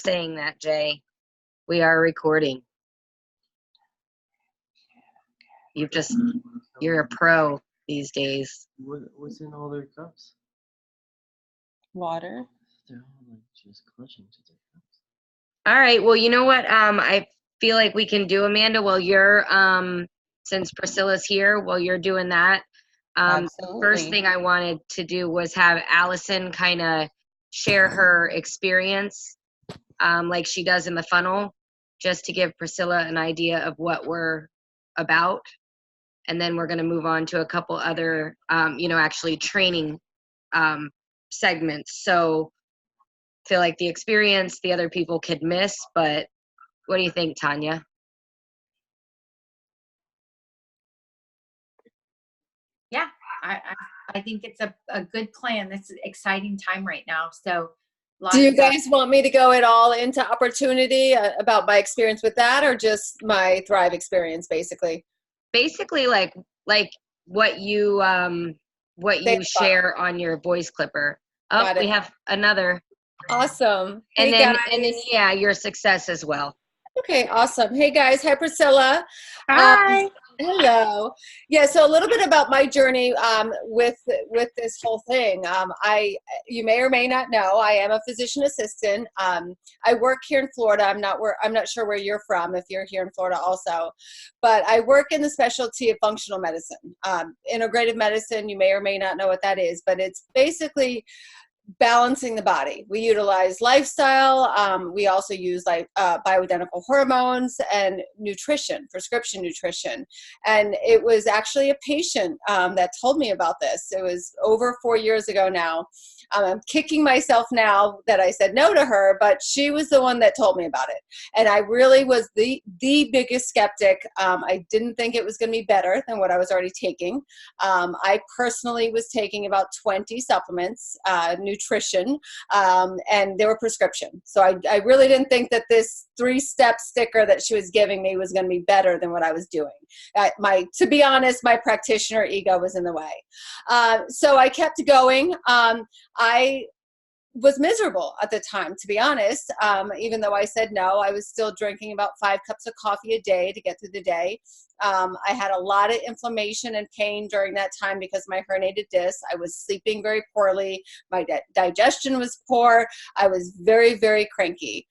saying that, Jay. We are recording. You're a pro these days. What's in all their cups? Water. They're all like just clutching to their cups. All right. Well, you know what? I feel like we can do, Amanda, while you're since Priscilla's here, while you're doing that. Absolutely. First thing I wanted to do was have Allison kind of share her experience, like she does in the funnel, just to give Priscilla an idea of what we're about. And then we're going to move on to a couple other, actually training segments. So I feel like the experience the other people could miss, but what do you think, Tanya? Yeah, I think it's a good plan. This is an exciting time right now. So do you guys want me to go at all into opportunity about my experience with that, or just my Thrive experience, basically? Basically, like what you share on your voice clipper. Oh, we have another. Awesome. And then yeah, your success as well. Okay, awesome. Hey guys, hi Priscilla. Hi. Hello. Yeah, so a little bit about my journey with this whole thing. You may or may not know, I am a physician assistant. I work here in Florida. I'm not sure where you're from, if you're here in Florida also, but I work in the specialty of functional medicine. Integrative medicine, you may or may not know what that is, but it's basically balancing the body. We utilize lifestyle. We also use bioidentical hormones and nutrition, prescription nutrition. And it was actually a patient that told me about this. It was over 4 years ago now. I'm kicking myself now that I said no to her, but she was the one that told me about it. And I really was the biggest skeptic. I didn't think it was going to be better than what I was already taking. I personally was taking about 20 supplements, nutrition, and they were prescription. So I really didn't think that this 3-step sticker that she was giving me was going to be better than what I was doing. To be honest, my practitioner ego was in the way. So I kept going. I was miserable at the time, to be honest. Even though I said no, I was still drinking about 5 cups of coffee a day to get through the day. I had a lot of inflammation and pain during that time because of my herniated disc. I was sleeping very poorly. My digestion was poor. I was very, very cranky.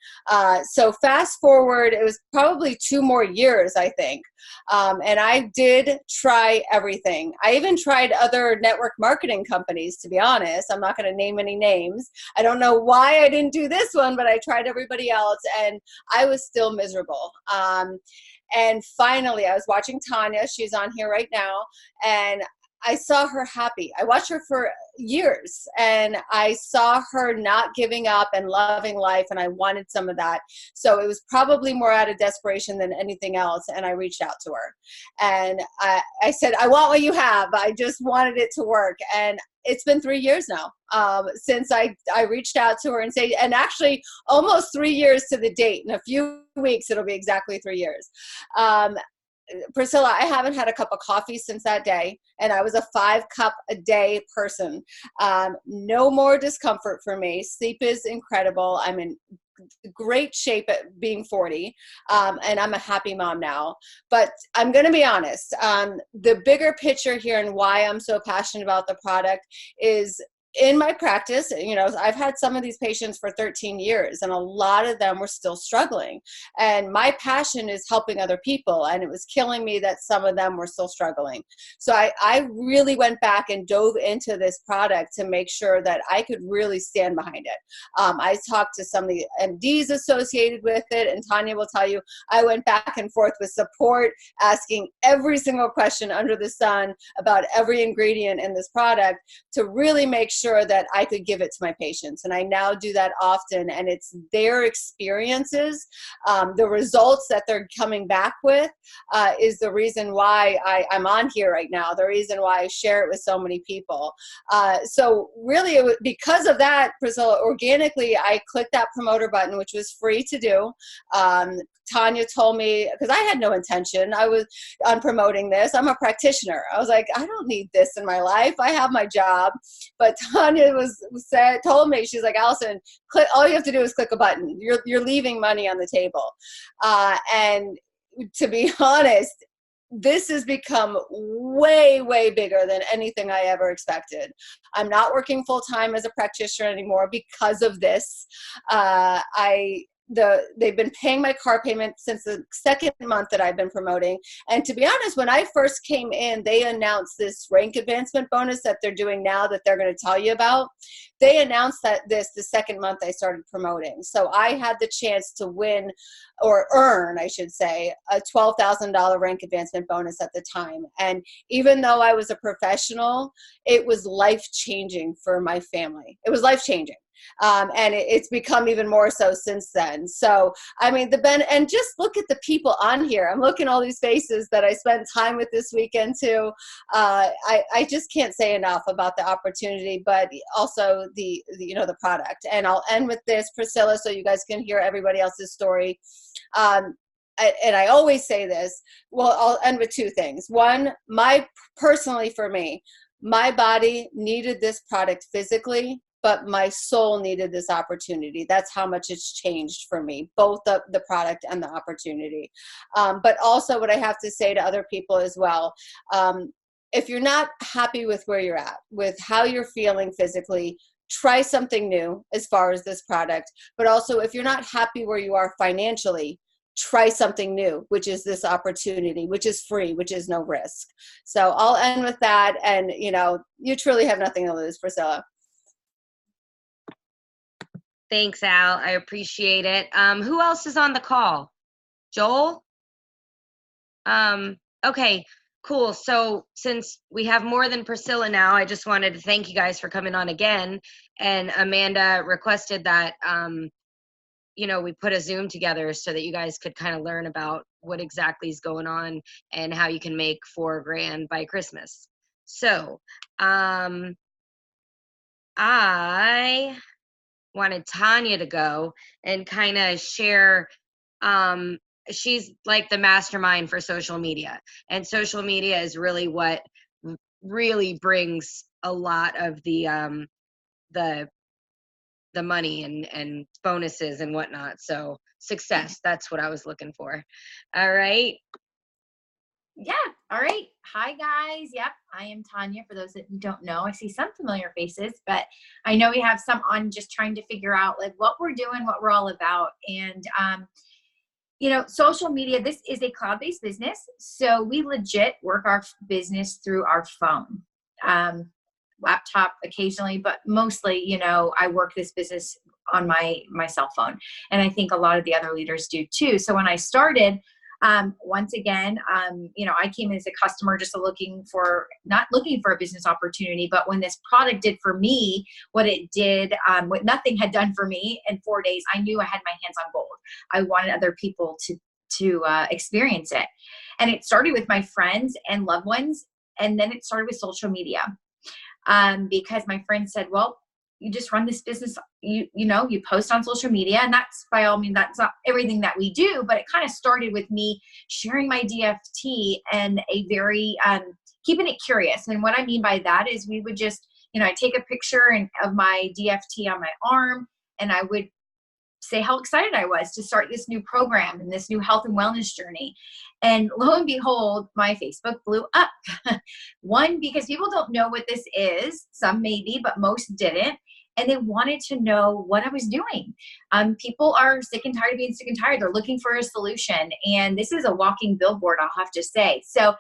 So fast forward, it was probably 2 more years, I think. And I did try everything. I even tried other network marketing companies, to be honest. I'm not going to name any names. I don't know why I didn't do this one, but I tried everybody else, and I was still miserable. And finally, I was watching Tanya. She's on here right now. And I saw her happy. I watched her for years, and I saw her not giving up and loving life, and I wanted some of that. So it was probably more out of desperation than anything else, and I reached out to her. And I said, I want what you have. I just wanted it to work. And it's been 3 years now since I reached out to her and actually almost 3 years to the date. In a few weeks, it'll be exactly 3 years. Priscilla, I haven't had a cup of coffee since that day, and I was a 5-cup-a-day person. No more discomfort for me. Sleep is incredible. I'm in great shape at being 40, and I'm a happy mom now. But I'm going to be honest. The bigger picture here and why I'm so passionate about the product is, in my practice, I've had some of these patients for 13 years, and a lot of them were still struggling. And my passion is helping other people, and it was killing me that some of them were still struggling. So I really went back and dove into this product to make sure that I could really stand behind it. I talked to some of the MDs associated with it, and Tanya will tell you, I went back and forth with support, asking every single question under the sun about every ingredient in this product to really make sure that I could give it to my patients. And I now do that often, and it's their experiences, the results that they're coming back with is the reason why I'm on here right now, the reason why I share it with so many people. So really, because of that, Priscilla, organically, I clicked that promoter button, which was free to do. Tanya told me, because I had no intention on promoting this. I'm a practitioner. I was like, I don't need this in my life. I have my job. But Tanya told me, she's like, Allison, all you have to do is click a button. You're leaving money on the table. And to be honest, this has become way, way bigger than anything I ever expected. I'm not working full time as a practitioner anymore because of this. They've been paying my car payment since the second month that I've been promoting. And to be honest, when I first came in, they announced this rank advancement bonus that they're doing now that they're going to tell you about. They announced the second month I started promoting. So I had the chance to win, or earn, I should say, a $12,000 rank advancement bonus at the time. And even though I was a professional, it was life-changing for my family. It was life-changing. And it's become even more so since then. So, I mean, and just look at the people on here. I'm looking at all these faces that I spent time with this weekend too. I just can't say enough about the opportunity, but also the product. And I'll end with this, Priscilla, so you guys can hear everybody else's story. And I always say this, well, I'll end with two things. One, personally for me, my body needed this product physically, but my soul needed this opportunity. That's how much it's changed for me, both the product and the opportunity. But also what I have to say to other people as well, if you're not happy with where you're at, with how you're feeling physically, try something new as far as this product. But also if you're not happy where you are financially, try something new, which is this opportunity, which is free, which is no risk. So I'll end with that. And you truly have nothing to lose, Priscilla. Thanks, Al. I appreciate it. Who else is on the call? Joel? Okay, cool. So since we have more than Priscilla now, I just wanted to thank you guys for coming on again. And Amanda requested that, we put a Zoom together so that you guys could kind of learn about what exactly is going on and how you can make $4,000 by Christmas. So I wanted Tanya to go and kind of share. She's like the mastermind for social media, and social media is really what really brings a lot of the money and bonuses and whatnot. So success, that's what I was looking for. All right. Yeah. All right. Hi, guys. Yep. I am Tanya. For those that don't know, I see some familiar faces, but I know we have some on just trying to figure out like what we're doing, what we're all about. And, social media, this is a cloud-based business. So we legit work our business through our phone, laptop occasionally, but mostly, I work this business on my cell phone. And I think a lot of the other leaders do too. So when I started, once again, I came in as a customer just not looking for a business opportunity, but when this product did for me, what it did, what nothing had done for me in 4 days, I knew I had my hands on gold. I wanted other people to experience it. And it started with my friends and loved ones. And then it started with social media, because my friend said, well, you just run this business, you post on social media, and that's by all means, that's not everything that we do, but it kind of started with me sharing my DFT and a very, keeping it curious. And what I mean by that is we would just, I take a picture of my DFT on my arm, and I would say how excited I was to start this new program and this new health and wellness journey. And lo and behold, my Facebook blew up. One, because people don't know what this is. Some maybe, but most didn't. And they wanted to know what I was doing. People are sick and tired of being sick and tired. They're looking for a solution. And this is a walking billboard, I'll have to say. So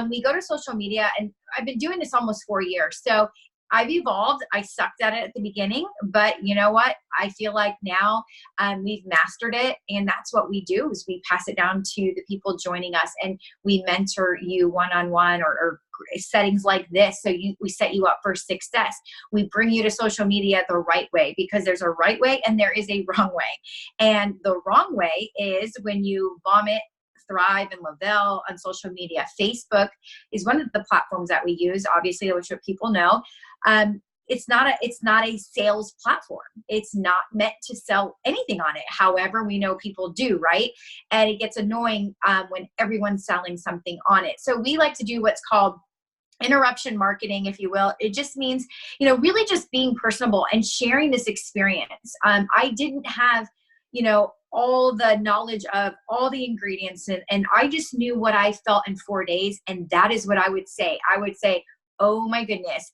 we go to social media, and I've been doing this almost 4 years. So I've evolved. I sucked at it at the beginning, but you know what? I feel like now we've mastered it, and that's what we do is we pass it down to the people joining us, and we mentor you one-on-one or settings like this. So we set you up for success. We bring you to social media the right way, because there's a right way and there is a wrong way. And the wrong way is when you vomit, thrive, and Lavelle on social media. Facebook is one of the platforms that we use, obviously, which what people know. It's not a sales platform. It's not meant to sell anything on it. However, we know people do, right? And it gets annoying when everyone's selling something on it. So we like to do what's called interruption marketing, if you will. It just means, you know, really just being personable and sharing this experience. I didn't have, you know, all the knowledge of all the ingredients, and I just knew what I felt in 4 days. And that is what I would say. I would say, oh my goodness,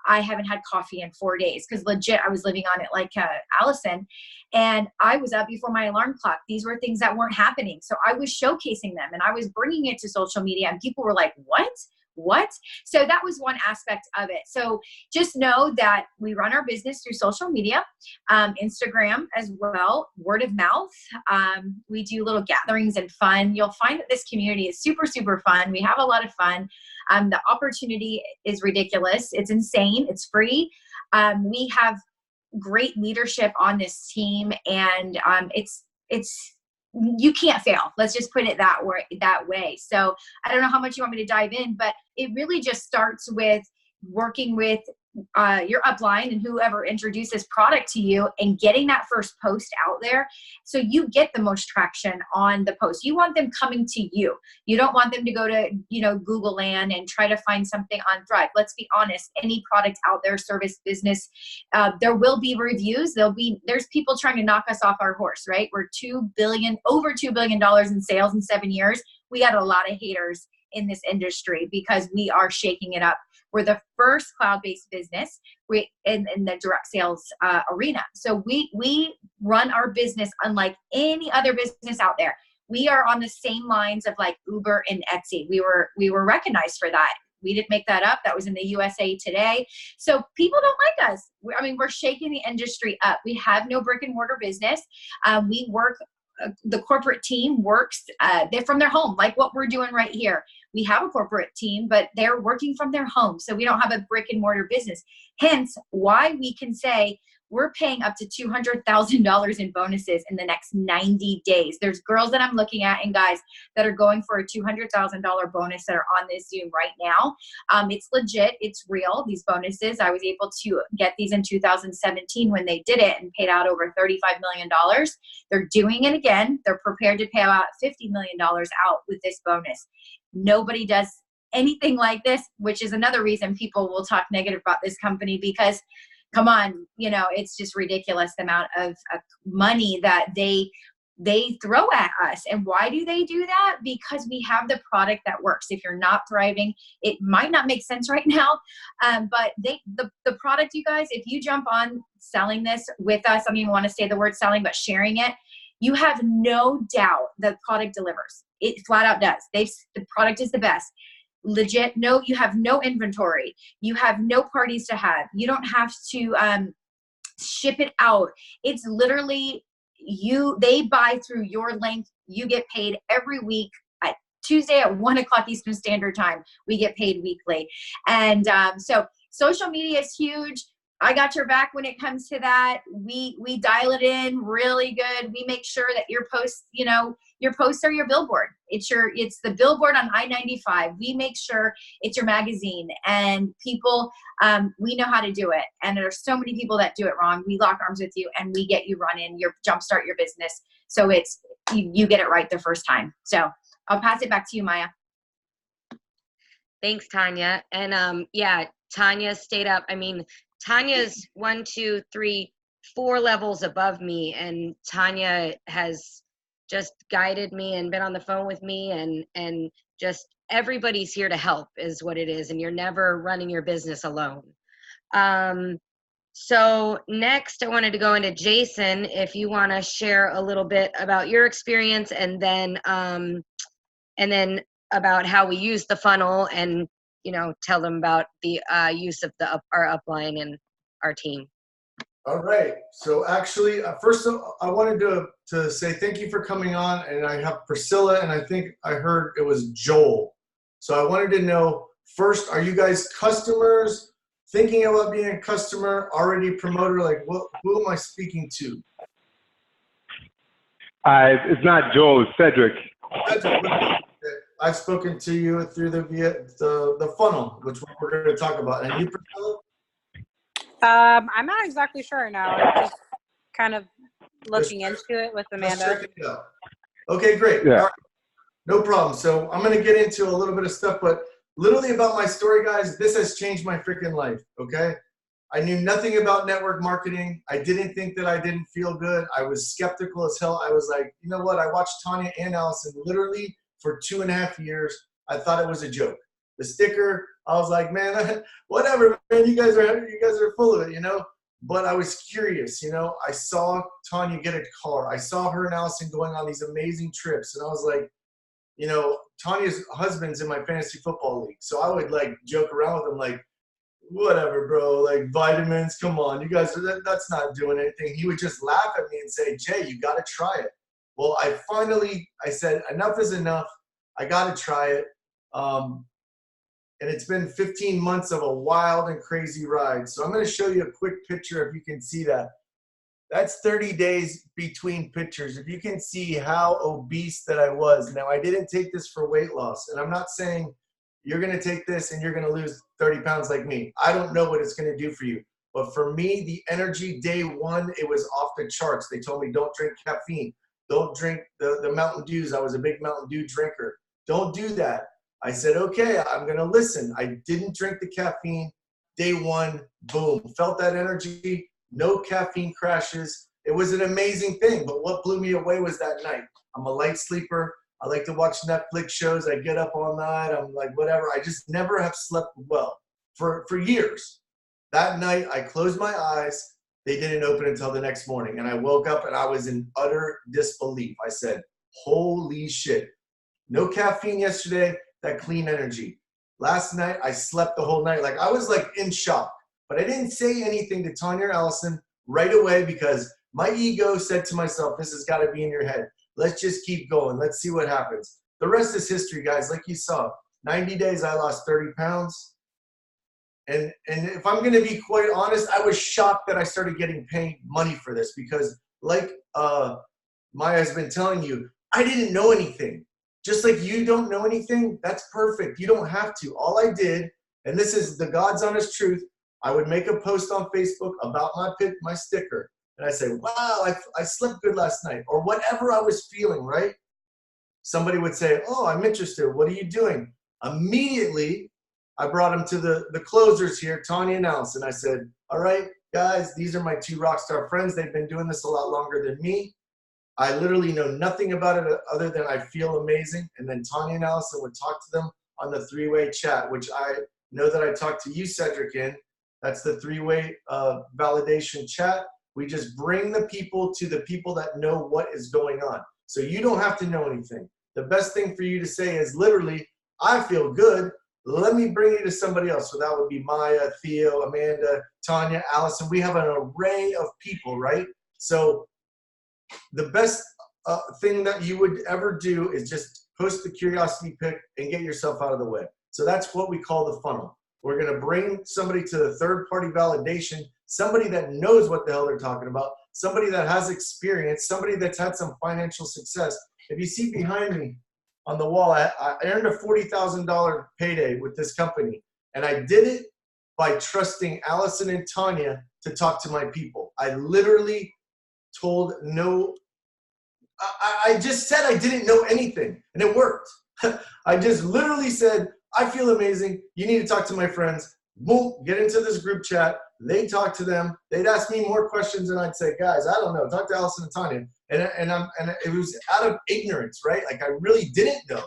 I haven't had coffee in 4 days, because legit, I was living on it like Allison, and I was up before my alarm clock. These were things that weren't happening. So I was showcasing them, and I was bringing it to social media, and people were like, what? So that was one aspect of it. So just know that we run our business through social media, Instagram as well, word of mouth. We do little gatherings and fun. You'll find that this community is super, super fun. We have a lot of fun. The opportunity is ridiculous. It's insane. It's free. We have great leadership on this team, and it's you can't fail. Let's just put it that way. So I don't know how much you want me to dive in, but it really just starts with working with your upline and whoever introduces product to you, and getting that first post out there so you get the most traction on the post. You want them coming to you. You don't want them to go to, you know, Google land and try to find something on Thrive. Let's be honest, any product out there, service, business, there will be reviews. There's people trying to knock us off our horse, right? We're over $2 billion in sales in 7 years. We got a lot of haters in this industry because we are shaking it up. We're the first cloud-based business in the direct sales arena. So we run our business unlike any other business out there. We are on the same lines of like Uber and Etsy. We were recognized for that. We didn't make that up. That was in the USA Today. So people don't like us. We're shaking the industry up. We have no brick and mortar business. We work. The corporate team works they're from their home, like what we're doing right here. We have a corporate team, but they're working from their home. So we don't have a brick and mortar business. Hence why we can say we're paying up to $200,000 in bonuses in the next 90 days. There's girls that I'm looking at and guys that are going for a $200,000 bonus that are on this Zoom right now. It's legit. It's real. These bonuses, I was able to get these in 2017 when they did it and paid out over $35 million. They're doing it again. They're prepared to pay about $50 million out with this bonus. Nobody does anything like this, which is another reason people will talk negative about this company, because come on, you know, it's just ridiculous the amount of money that they throw at us. And why do they do that? Because we have the product that works. If you're not thriving, it might not make sense right now, but the product, you guys, if you jump on selling this with us, I don't even want to say the word selling, but sharing it, you have no doubt the product delivers. It flat out does. The product is the best. Legit. No, you have no inventory. You have no parties to have. You don't have to ship it out. It's literally they buy through your link. You get paid every week at Tuesday at 1:00 Eastern Standard Time. We get paid weekly. And so social media is huge. I got your back when it comes to that. We dial it in really good. We make sure that your posts, you know, your posts are your billboard. It's the billboard on I-95. We make sure it's your magazine, and people, we know how to do it. And there's so many people that do it wrong. We lock arms with you and we get you running, jumpstart your business. So it's, you get it right the first time. So I'll pass it back to you, Maya. Thanks, Tanya. And yeah, Tanya stayed up. I mean, Tanya's 1, 2, 3, 4 levels above me, and Tanya has just guided me and been on the phone with me, and just everybody's here to help is what it is, and you're never running your business alone. So next I wanted to go into Jason, if you want to share a little bit about your experience, and then about how we use the funnel, and you know, tell them about the use of our upline and our team. All right. So actually, first I wanted to say thank you for coming on, and I have Priscilla, and I think I heard it was Joel. So I wanted to know, first, are you guys customers, thinking about being a customer, already a promoter? Like, who am I speaking to? It's not Joel, it's Cedric. I've spoken to you through the funnel, which we're going to talk about. And you, Priscilla? I'm not exactly sure now. I'm just kind of looking into it with Amanda. Check it out. Okay, great. Yeah. All right. No problem. So I'm going to get into a little bit of stuff, but literally about my story, guys, this has changed my freaking life, okay? I knew nothing about network marketing. I didn't think that I didn't feel good. I was skeptical as hell. I was like, you know what? I watched Tanya and Allison literally for 2.5 years. I thought it was a joke. The sticker, I was like, man, whatever, man, you guys are full of it, you know? But I was curious, you know? I saw Tanya get a car. I saw her and Allison going on these amazing trips. And I was like, you know, Tanya's husband's in my fantasy football league. So I would like joke around with him like, whatever, bro, like vitamins, come on, you guys, that's not doing anything. He would just laugh at me and say, Jay, you got to try it. Well, I said, enough is enough. I got to try it. And it's been 15 months of a wild and crazy ride. So I'm going to show you a quick picture if you can see that. That's 30 days between pictures. If you can see how obese that I was. Now, I didn't take this for weight loss. And I'm not saying you're going to take this and you're going to lose 30 pounds like me. I don't know what it's going to do for you. But for me, the energy day one, it was off the charts. They told me don't drink caffeine. Don't drink the Mountain Dews. I was a big Mountain Dew drinker. Don't do that. I said, okay, I'm going to listen. I didn't drink the caffeine. Day one, boom. Felt that energy. No caffeine crashes. It was an amazing thing. But what blew me away was that night. I'm a light sleeper. I like to watch Netflix shows. I get up all night. I'm like, whatever. I just never have slept well for years. That night, I closed my eyes. They didn't open until the next morning. And I woke up and I was in utter disbelief. I said, holy shit. No caffeine yesterday. That clean energy. Last night, I slept the whole night. Like I was like in shock, but I didn't say anything to Tanya or Allison right away because my ego said to myself, this has got to be in your head. Let's just keep going. Let's see what happens. The rest is history, guys. Like you saw, 90 days, I lost 30 pounds. And if I'm going to be quite honest, I was shocked that I started getting paid money for this because like Maya has been telling you, I didn't know anything. Just like you don't know anything, that's perfect. You don't have to. All I did, and this is the God's honest truth, I would make a post on Facebook about my sticker. And I say, wow, I slept good last night. Or whatever I was feeling, right? Somebody would say, oh, I'm interested. What are you doing? Immediately, I brought them to the closers here, Tanya and Allison. I said, all right, guys, these are my two rock star friends. They've been doing this a lot longer than me. I literally know nothing about it other than I feel amazing. And then Tanya and Allison would talk to them on the three-way chat, which I know that I talked to you, Cedric, in. That's the three-way validation chat. We just bring the people to the people that know what is going on. So you don't have to know anything. The best thing for you to say is literally, I feel good. Let me bring you to somebody else. So that would be Maya, Theo, Amanda, Tanya, Allison. We have an array of people, right? So the best thing that you would ever do is just post the curiosity pic and get yourself out of the way. So that's what we call the funnel. We're going to bring somebody to the third-party validation, somebody that knows what the hell they're talking about, somebody that has experience, somebody that's had some financial success. If you see behind me on the wall, I earned a $40,000 payday with this company, and I did it by trusting Allison and Tanya to talk to my people. I literally told I just said I didn't know anything, and it worked. I just literally said, I feel amazing. You need to talk to my friends. Boom, get into this group chat. They talk to them. They'd ask me more questions, and I'd say, guys, I don't know. Talk to Allison and Tanya. And it was out of ignorance, right? Like I really didn't know.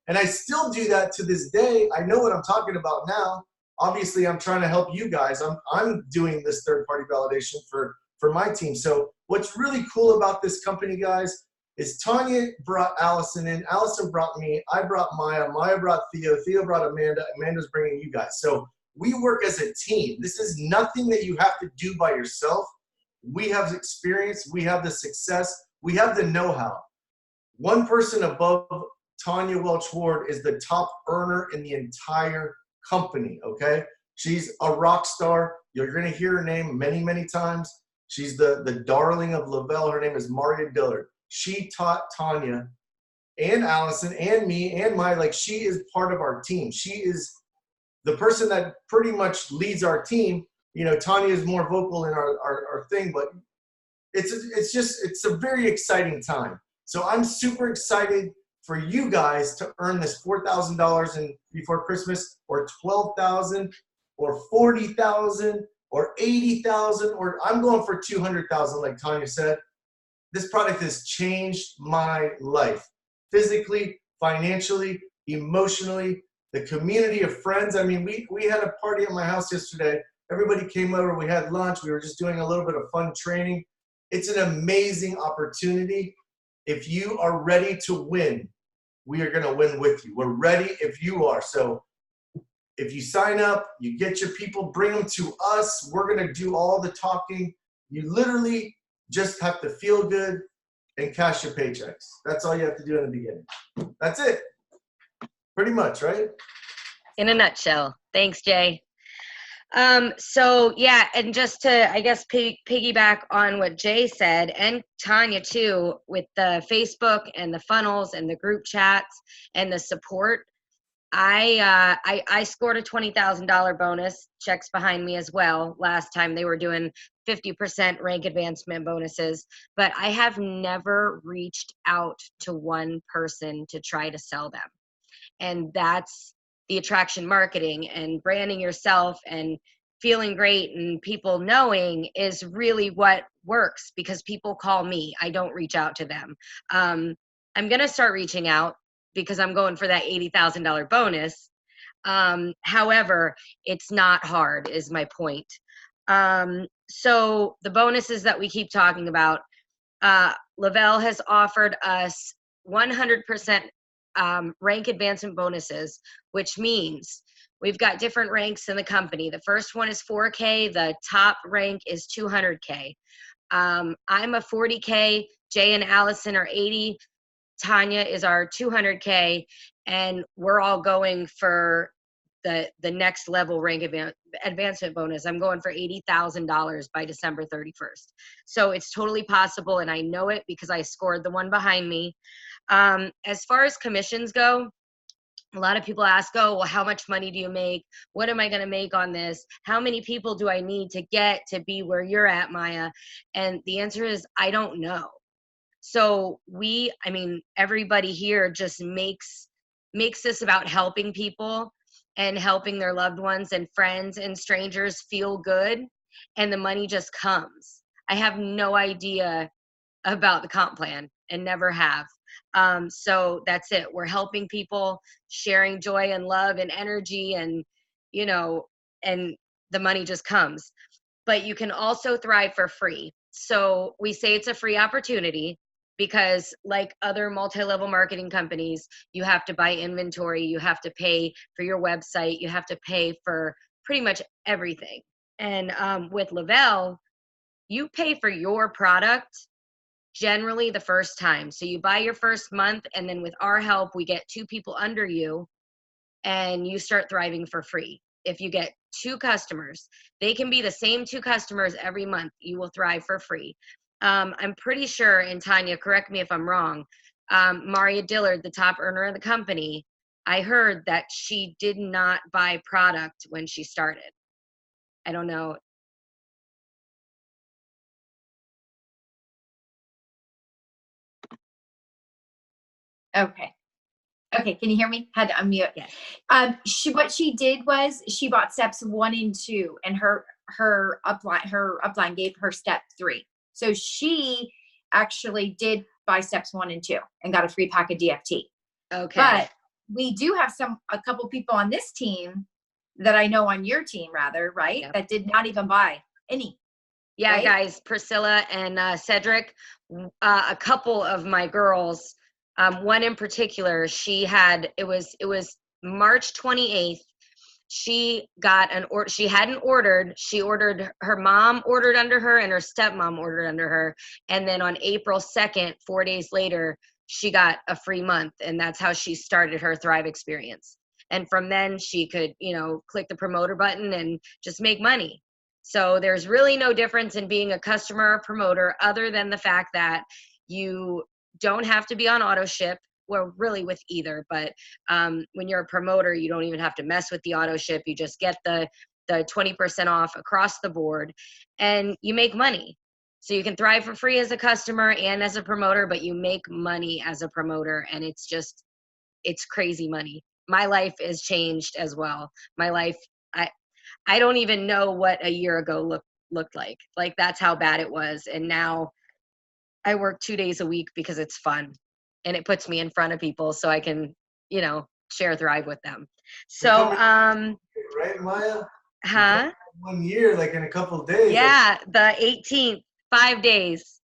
And I still do that to this day. I know what I'm talking about now. Obviously, I'm trying to help you guys. I'm doing this third-party validation for my team. So what's really cool about this company, guys, is Tanya brought Allison in. Allison brought me. I brought Maya. Maya brought Theo. Theo brought Amanda. Amanda's bringing you guys. So we work as a team. This is nothing that you have to do by yourself. We have experience. We have the success. We have the know-how. One person above Tanya Welch Ward is the top earner in the entire company, okay? She's a rock star. You're going to hear her name many, many times. She's the darling of Lavelle. Her name is Maria Dillard. She taught Tanya and Allison and me and Maya, like she is part of our team. She is the person that pretty much leads our team. You know, Tanya is more vocal in our thing, but it's a very exciting time. So I'm super excited for you guys to earn this $4,000 in before Christmas, or 12,000, or 40,000, or 80,000, or I'm going for 200,000, like Tanya said. This product has changed my life, physically, financially, emotionally, the community of friends. I mean, we had a party at my house yesterday. Everybody came over, we had lunch, we were just doing a little bit of fun training. It's an amazing opportunity. If you are ready to win, we are gonna win with you. We're ready if you are. So if you sign up, you get your people, bring them to us. We're gonna do all the talking. You literally just have to feel good and cash your paychecks. That's all you have to do in the beginning. That's it. Pretty much, right? In a nutshell. Thanks, Jay. So yeah, and just to, I guess, piggyback on what Jay said, and Tanya too, with the Facebook and the funnels and the group chats and the support, I scored a $20,000 bonus, checks behind me as well. Last time they were doing 50% rank advancement bonuses, but I have never reached out to one person to try to sell them. And that's the attraction marketing, and branding yourself and feeling great and people knowing is really what works, because people call me. I don't reach out to them. I'm going to start reaching out because I'm going for that $80,000 bonus. However, it's not hard is my point. So the bonuses that we keep talking about, Lavelle has offered us 100% rank advancement bonuses, which means we've got different ranks in the company. The first one is 4K. The top rank is 200K. I'm a 40K. Jay and Allison are 80. Tanya is our 200K, and we're all going for the next level rank advancement bonus. I'm going for $80,000 by December 31st. So it's totally possible, and I know it because I scored the one behind me. As far as commissions go, a lot of people ask, oh, well, how much money do you make? What am I going to make on this? How many people do I need to get to be where you're at, Maya? And the answer is, I don't know. So everybody here just makes this about helping people and helping their loved ones and friends and strangers feel good, and the money just comes. I have no idea about the comp plan and never have. So that's it. We're helping people, sharing joy and love and energy, and and the money just comes. But you can also thrive for free. So we say it's a free opportunity because, like other multi-level marketing companies, you have to buy inventory, you have to pay for your website, you have to pay for pretty much everything. And with Lavelle, you pay for your product generally the first time. So you buy your first month, and then with our help, we get 2 people under you, and you start thriving for free. If you get 2 customers, they can be the same 2 customers every month. You will thrive for free. I'm pretty sure, and Tanya, correct me if I'm wrong, Maria Dillard, the top earner of the company, I heard that she did not buy product when she started. I don't know. Okay. Okay, can you hear me? Had to unmute. Yes. What she did was she bought steps 1 and 2, and her upline gave her step 3. So she actually did buy steps 1 and 2 and got a free pack of DFT. Okay. But we do have a couple people on this team that I know, on your team rather, right? Yep. That did not even buy any. Yeah, right? guys, Priscilla and Cedric, a couple of my girls, one in particular, it was March 28th. She got she hadn't ordered. She ordered, her mom ordered under her and her stepmom ordered under her. And then on April 2nd, 4 days later, she got a free month. And that's how she started her Thrive experience. And from then she could, click the promoter button and just make money. So there's really no difference in being a customer or promoter, other than the fact that you don't have to be on auto ship. Well, really with either, but when you're a promoter, you don't even have to mess with the auto ship. You just get the 20% off across the board, and you make money. So you can thrive for free as a customer and as a promoter, but you make money as a promoter, and it's crazy money. My life has changed as well. My life, I don't even know what a year ago looked like. Like, that's how bad it was. And now I work 2 days a week because it's fun and it puts me in front of people so I can, share Thrive with them. So, Right, Maya? huh? 1 year, like in a couple of days. Yeah, the 18th, 5 days.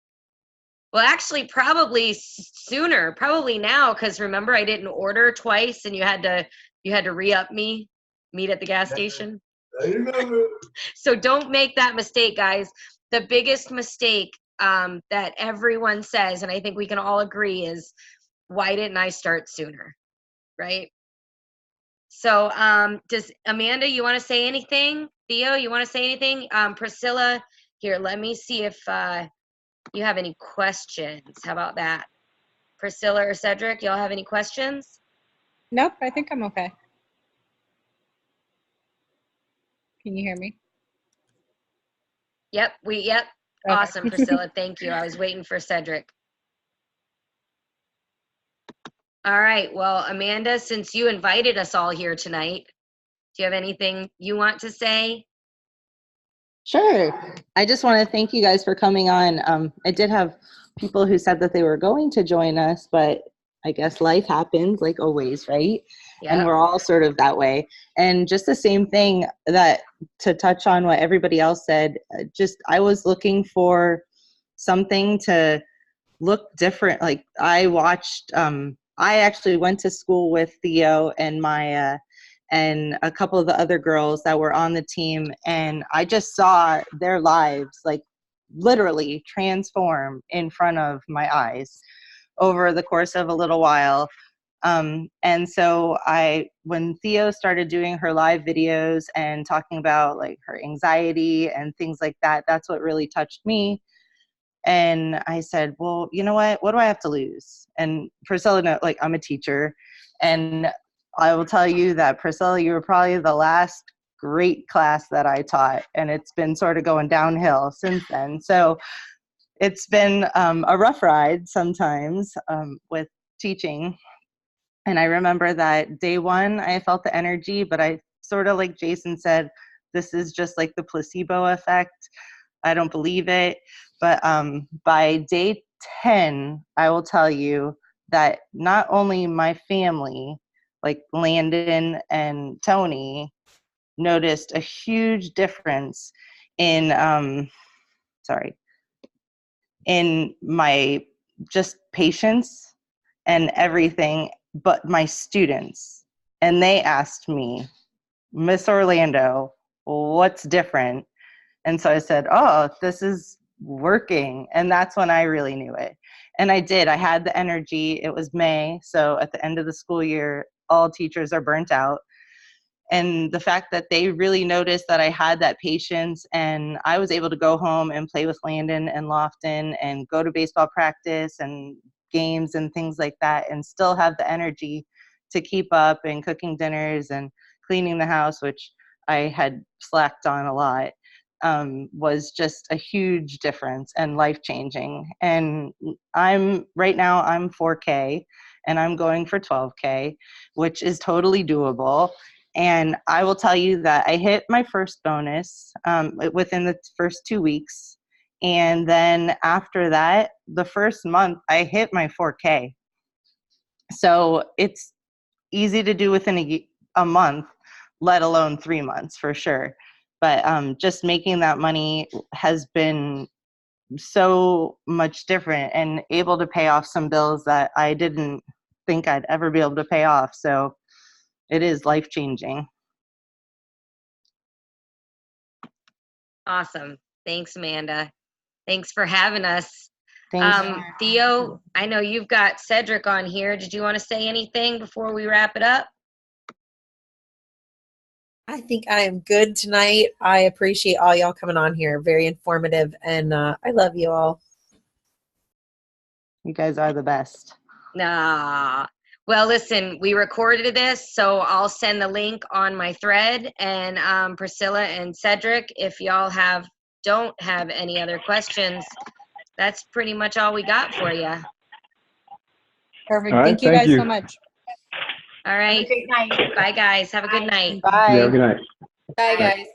Well, actually, probably sooner, probably now, because remember I didn't order twice, and you had to re-up meet at the gas station. I remember. So don't make that mistake, guys. The biggest mistake that everyone says, and I think we can all agree, is why didn't I start sooner, right? So does Amanda, you want to say anything? Theo, you want to say anything? Priscilla, here, let me see if you have any questions. How about that? Priscilla or Cedric, y'all have any questions? Nope, I think I'm okay. Can you hear me? Yep. Okay. Awesome, Priscilla. Thank you. I was waiting for Cedric. All right. Well, Amanda, since you invited us all here tonight, do you have anything you want to say? Sure. I just want to thank you guys for coming on. I did have people who said that they were going to join us, but I guess life happens like always, right? And Yep. we're all sort of that way. And just the same thing, that to touch on what everybody else said, just I was looking for something to look different. Like I watched, I actually went to school with Theo and Maya and a couple of the other girls that were on the team, and I just saw their lives like literally transform in front of my eyes over the course of a little while. And so when Theo started doing her live videos and talking about like her anxiety and things like that, that's what really touched me. And I said, well, you know what do I have to lose? And Priscilla, like, I'm a teacher, and I will tell you that, Priscilla, you were probably the last great class that I taught, and it's been sort of going downhill since then. So it's been a rough ride sometimes with teaching. And I remember that day one, I felt the energy, but I sort of, like Jason said, this is just like the placebo effect. I don't believe it. But by day 10, I will tell you that not only my family, like Landon and Tony, noticed a huge difference in, in my just patience and everything, but my students. And they asked me, Miss Orlando, what's different? And so I said, oh, this is working. And that's when I really knew it. And I did. I had the energy. It was May. So at the end of the school year, all teachers are burnt out. And the fact that they really noticed that I had that patience, and I was able to go home and play with Landon and Lofton and go to baseball practice and games and things like that, and still have the energy to keep up and cooking dinners and cleaning the house, which I had slacked on a lot, was just a huge difference and life-changing. And right now I'm 4K and I'm going for 12K, which is totally doable. And I will tell you that I hit my first bonus within the first 2 weeks. And then after that, the first month, I hit my 4K. So it's easy to do within a month, let alone 3 months for sure. But just making that money has been so much different and able to pay off some bills that I didn't think I'd ever be able to pay off. So it is life-changing. Awesome. Thanks, Amanda. Thanks for having us. Thanks. Theo, I know you've got Cedric on here. Did you want to say anything before we wrap it up? I think I am good tonight. I appreciate all y'all coming on here. Very informative, and I love you all. You guys are the best. Nah. Well, listen, we recorded this, so I'll send the link on my thread. And Priscilla and Cedric, if y'all have don't have any other questions, that's pretty much all we got for you. Perfect. All right, Thank you thank guys you. so much. All Have a right. great night. Bye, guys. Have a good night. Bye. Yeah, good night. Bye, guys.